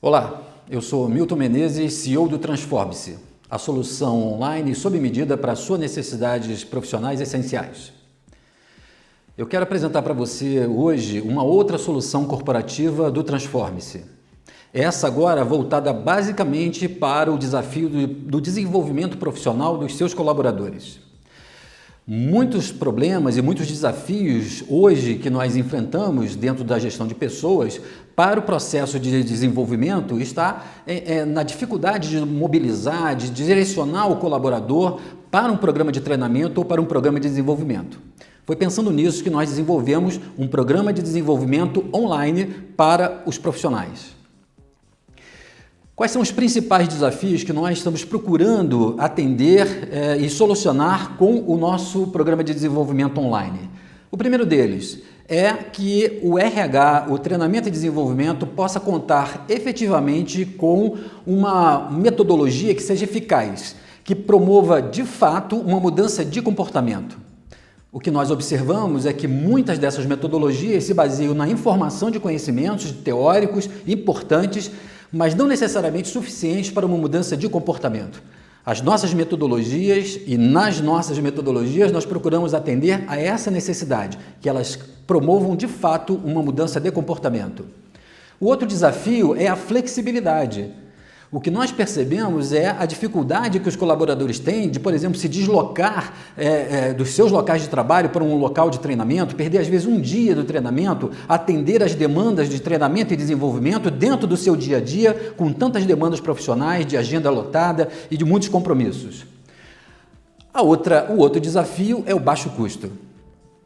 Olá, eu sou Milton Menezes, CEO do Transforme-se, a solução online sob medida para suas necessidades profissionais essenciais. Eu quero apresentar para você hoje uma outra solução corporativa do Transforme-se. Essa agora voltada basicamente para o desafio do desenvolvimento profissional dos seus colaboradores. Muitos problemas e muitos desafios hoje que nós enfrentamos dentro da gestão de pessoas para o processo de desenvolvimento está na dificuldade de mobilizar, de direcionar o colaborador para um programa de treinamento ou para um programa de desenvolvimento. Foi pensando nisso que nós desenvolvemos um programa de desenvolvimento online para os profissionais. Quais são os principais desafios que nós estamos procurando atender e solucionar com o nosso programa de desenvolvimento online? O primeiro deles é que o RH, o treinamento e desenvolvimento, possa contar efetivamente com uma metodologia que seja eficaz, que promova de fato uma mudança de comportamento. O que nós observamos é que muitas dessas metodologias se baseiam na informação de conhecimentos teóricos importantes, mas não necessariamente suficientes para uma mudança de comportamento. As nossas metodologias e nas nossas metodologias nós procuramos atender a essa necessidade, que elas promovam de fato uma mudança de comportamento. O outro desafio é a flexibilidade. O que nós percebemos é a dificuldade que os colaboradores têm de, por exemplo, se deslocar dos seus locais de trabalho para um local de treinamento, perder às vezes um dia do treinamento, atender às demandas de treinamento e desenvolvimento dentro do seu dia a dia, com tantas demandas profissionais, de agenda lotada e de muitos compromissos. O outro desafio é o baixo custo.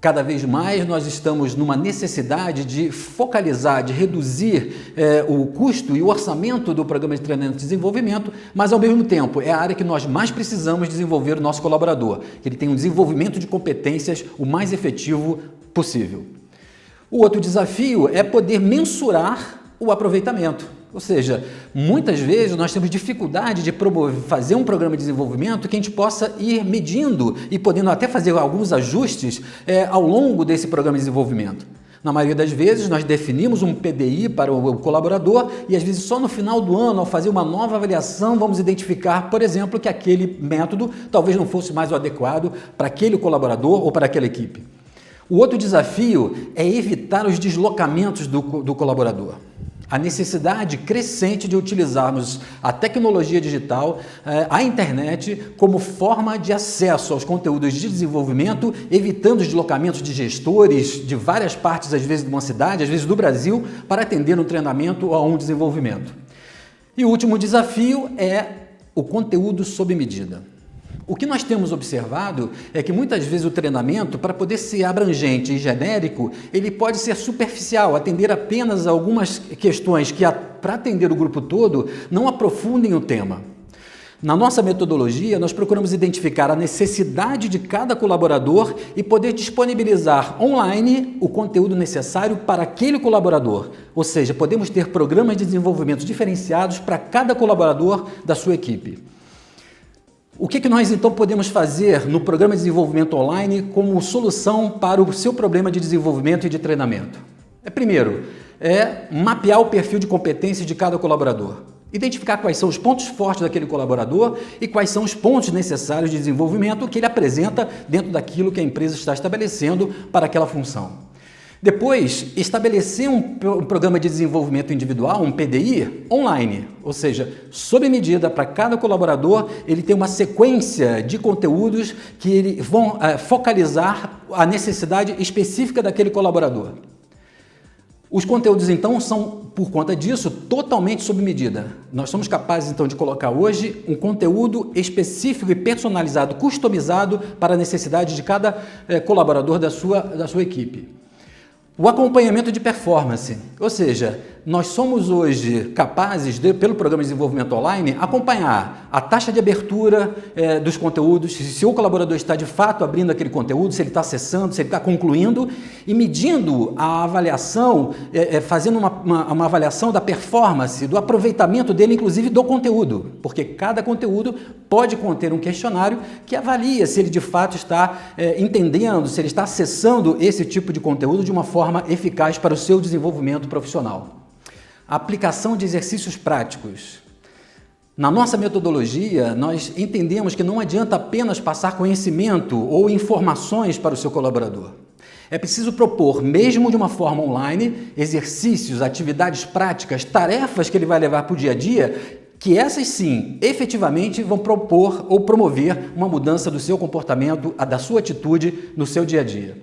Cada vez mais nós estamos numa necessidade de focalizar, de reduzir o custo e o orçamento do programa de treinamento e desenvolvimento, mas ao mesmo tempo é a área que nós mais precisamos desenvolver o nosso colaborador, que ele tenha um desenvolvimento de competências o mais efetivo possível. O outro desafio é poder mensurar o aproveitamento. Ou seja, muitas vezes nós temos dificuldade de fazer um programa de desenvolvimento que a gente possa ir medindo e podendo até fazer alguns ajustes ao longo desse programa de desenvolvimento. Na maioria das vezes nós definimos um PDI para o colaborador e às vezes só no final do ano, ao fazer uma nova avaliação, vamos identificar, por exemplo, que aquele método talvez não fosse mais o adequado para aquele colaborador ou para aquela equipe. O outro desafio é evitar os deslocamentos do colaborador. A necessidade crescente de utilizarmos a tecnologia digital, a internet, como forma de acesso aos conteúdos de desenvolvimento, evitando os deslocamentos de gestores de várias partes, às vezes de uma cidade, às vezes do Brasil, para atender um treinamento ou a um desenvolvimento. E o último desafio é o conteúdo sob medida. O que nós temos observado é que muitas vezes o treinamento, para poder ser abrangente e genérico, ele pode ser superficial, atender apenas a algumas questões que, para atender o grupo todo, não aprofundem o tema. Na nossa metodologia, nós procuramos identificar a necessidade de cada colaborador e poder disponibilizar online o conteúdo necessário para aquele colaborador. Ou seja, podemos ter programas de desenvolvimento diferenciados para cada colaborador da sua equipe. O que nós então podemos fazer no programa de desenvolvimento online como solução para o seu problema de desenvolvimento e de treinamento? Primeiro, mapear o perfil de competência de cada colaborador. Identificar quais são os pontos fortes daquele colaborador e quais são os pontos necessários de desenvolvimento que ele apresenta dentro daquilo que a empresa está estabelecendo para aquela função. Depois, estabelecer um programa de desenvolvimento individual, um PDI, online, ou seja, sob medida para cada colaborador, ele tem uma sequência de conteúdos que vão focalizar a necessidade específica daquele colaborador. Os conteúdos, então, são, por conta disso, totalmente sob medida. Nós somos capazes, então, de colocar hoje um conteúdo específico e personalizado, customizado para a necessidade de cada colaborador da sua equipe. O acompanhamento de performance, ou seja, nós somos hoje capazes, pelo programa de desenvolvimento online, acompanhar a taxa de abertura dos conteúdos, se o colaborador está de fato abrindo aquele conteúdo, se ele está acessando, se ele está concluindo e medindo a avaliação, fazendo uma avaliação da performance, do aproveitamento dele, inclusive do conteúdo, porque cada conteúdo pode conter um questionário que avalia se ele de fato está entendendo, se ele está acessando esse tipo de conteúdo de uma forma eficaz para o seu desenvolvimento profissional. Aplicação de exercícios práticos. Na nossa metodologia, nós entendemos que não adianta apenas passar conhecimento ou informações para o seu colaborador. É preciso propor, mesmo de uma forma online, exercícios, atividades práticas, tarefas que ele vai levar para o dia a dia, que essas sim, efetivamente, vão propor ou promover uma mudança do seu comportamento, da sua atitude no seu dia a dia.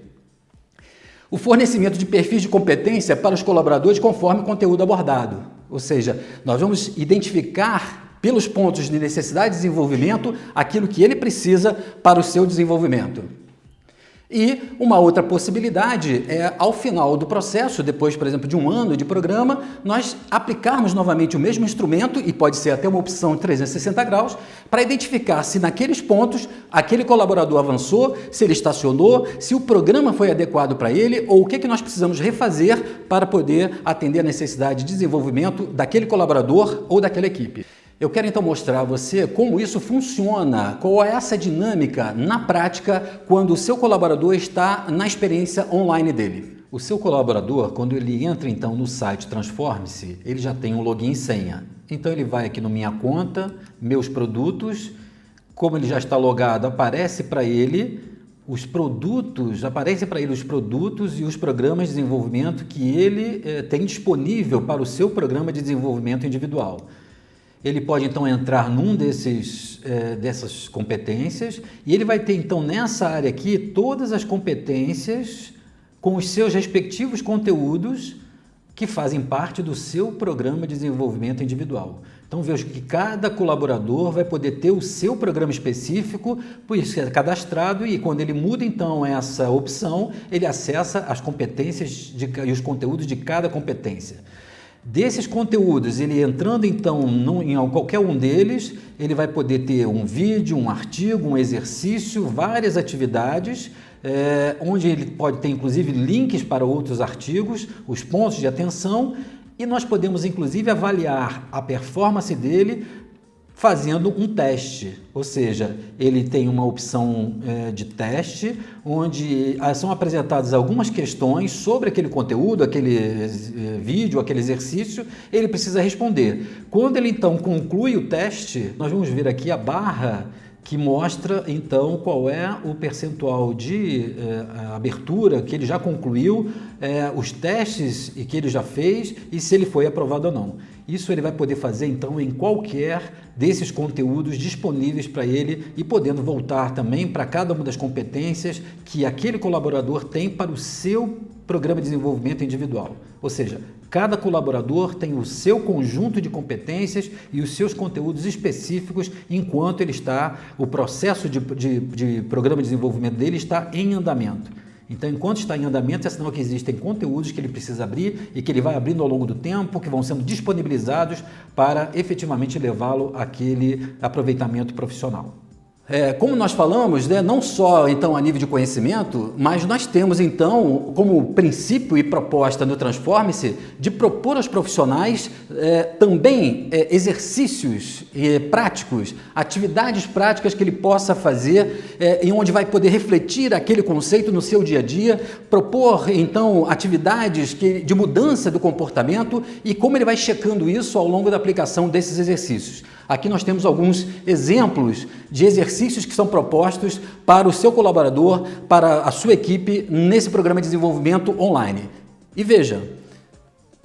O fornecimento de perfis de competência para os colaboradores conforme o conteúdo abordado. Ou seja, nós vamos identificar pelos pontos de necessidade de desenvolvimento aquilo que ele precisa para o seu desenvolvimento. E uma outra possibilidade é, ao final do processo, depois, por exemplo, de um ano de programa, nós aplicarmos novamente o mesmo instrumento, e pode ser até uma opção de 360 graus, para identificar se naqueles pontos aquele colaborador avançou, se ele estacionou, se o programa foi adequado para ele, ou o que nós precisamos refazer para poder atender a necessidade de desenvolvimento daquele colaborador ou daquela equipe. Eu quero então mostrar a você como isso funciona, qual é essa dinâmica na prática quando o seu colaborador está na experiência online dele. O seu colaborador, quando ele entra então no site Transforme-se, ele já tem um login e senha. Então ele vai aqui no Minha Conta, Meus Produtos, como ele já está logado, aparece para ele os produtos e os programas de desenvolvimento que ele tem disponível para o seu programa de desenvolvimento individual. Ele pode então entrar num dessas competências e ele vai ter então nessa área aqui todas as competências com os seus respectivos conteúdos que fazem parte do seu programa de desenvolvimento individual. Então veja que cada colaborador vai poder ter o seu programa específico, por isso é cadastrado, e quando ele muda então essa opção, ele acessa as competências e os conteúdos de cada competência. Desses conteúdos, ele entrando então em qualquer um deles, ele vai poder ter um vídeo, um artigo, um exercício, várias atividades, onde ele pode ter inclusive links para outros artigos, os pontos de atenção, e nós podemos inclusive avaliar a performance dele fazendo um teste, ou seja, ele tem uma opção de teste, onde são apresentadas algumas questões sobre aquele conteúdo, aquele vídeo, aquele exercício, ele precisa responder. Quando ele então conclui o teste, nós vamos ver aqui a barra que mostra então qual é o percentual de abertura que ele já concluiu, os testes que ele já fez e se ele foi aprovado ou não. Isso ele vai poder fazer então em qualquer desses conteúdos disponíveis para ele e podendo voltar também para cada uma das competências que aquele colaborador tem para o seu programa de desenvolvimento individual. Ou seja, cada colaborador tem o seu conjunto de competências e os seus conteúdos específicos enquanto ele está, o processo de programa de desenvolvimento dele está em andamento. Então, enquanto está em andamento, é sinal que existem conteúdos que ele precisa abrir e que ele vai abrindo ao longo do tempo, que vão sendo disponibilizados para efetivamente levá-lo àquele aproveitamento profissional. Como nós falamos, não só então a nível de conhecimento, mas nós temos então como princípio e proposta no Transforme-se de propor aos profissionais também exercícios práticos, atividades práticas que ele possa fazer em onde vai poder refletir aquele conceito no seu dia a dia, propor então atividades de mudança do comportamento e como ele vai checando isso ao longo da aplicação desses exercícios. Aqui nós temos alguns exemplos de exercícios que são propostos para o seu colaborador, para a sua equipe nesse programa de desenvolvimento online. E veja,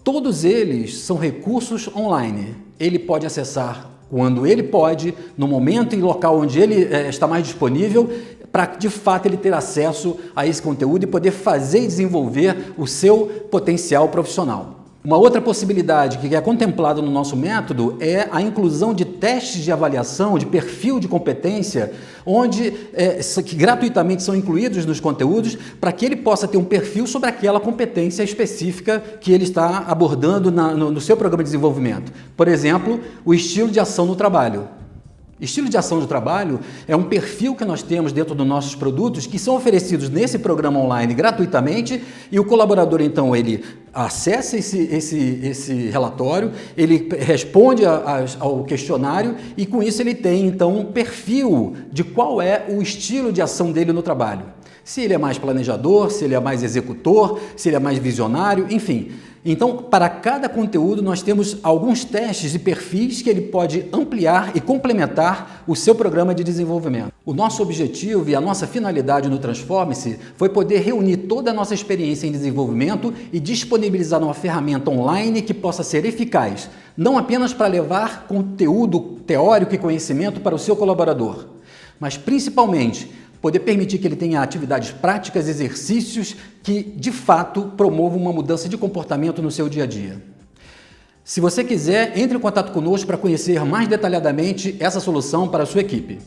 todos eles são recursos online. Ele pode acessar quando ele pode, no momento e local onde ele está mais disponível, para de fato ele ter acesso a esse conteúdo e poder fazer e desenvolver o seu potencial profissional. Uma outra possibilidade que é contemplada no nosso método é a inclusão de testes de avaliação, de perfil de competência, onde que gratuitamente são incluídos nos conteúdos para que ele possa ter um perfil sobre aquela competência específica que ele está abordando no seu programa de desenvolvimento. Por exemplo, o estilo de ação no trabalho. Estilo de ação de trabalho é um perfil que nós temos dentro dos nossos produtos que são oferecidos nesse programa online gratuitamente e o colaborador, então, ele acessa esse relatório, ele responde ao questionário e com isso ele tem, então, um perfil de qual é o estilo de ação dele no trabalho. Se ele é mais planejador, se ele é mais executor, se ele é mais visionário, enfim. Então, para cada conteúdo, nós temos alguns testes e perfis que ele pode ampliar e complementar o seu programa de desenvolvimento. O nosso objetivo e a nossa finalidade no Transforme-se foi poder reunir toda a nossa experiência em desenvolvimento e disponibilizar uma ferramenta online que possa ser eficaz, não apenas para levar conteúdo teórico e conhecimento para o seu colaborador, mas principalmente poder permitir que ele tenha atividades práticas, exercícios que, de fato, promovam uma mudança de comportamento no seu dia a dia. Se você quiser, entre em contato conosco para conhecer mais detalhadamente essa solução para a sua equipe.